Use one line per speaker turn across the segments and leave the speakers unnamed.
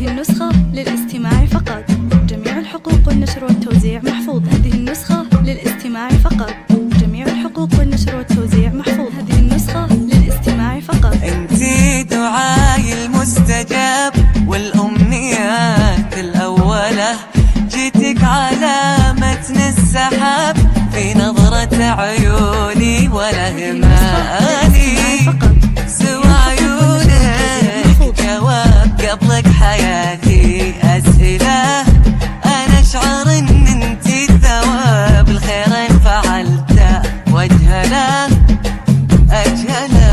النسخة للاستماع فقط. جميع الحقوق والنشر والتوزيع محفوظ. هذه النسخة للاستماع فقط. جميع الحقوق والنشر والتوزيع محفوظ. هذه النسخة للاستماع فقط.
انتي دعاي المستجاب والأمنيات الأولى، جيتك على متن السحاب في نظرة عيوني ولا همالي، سوى عيونك جواب قبلك حياتي أسئلة. أنا أشعر إن انتي الثواب الخير إن فعلته وجهله أجهله.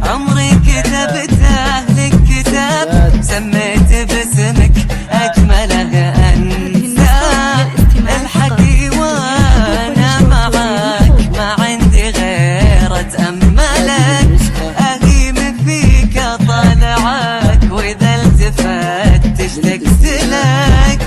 عمري كتبته لك كتاب سميت باسمك أجمله أنساب. الحكي وانا معاك ما عندي غير أتأملك، أهيم فيك طالعك وإذا التفت اشتقت لك.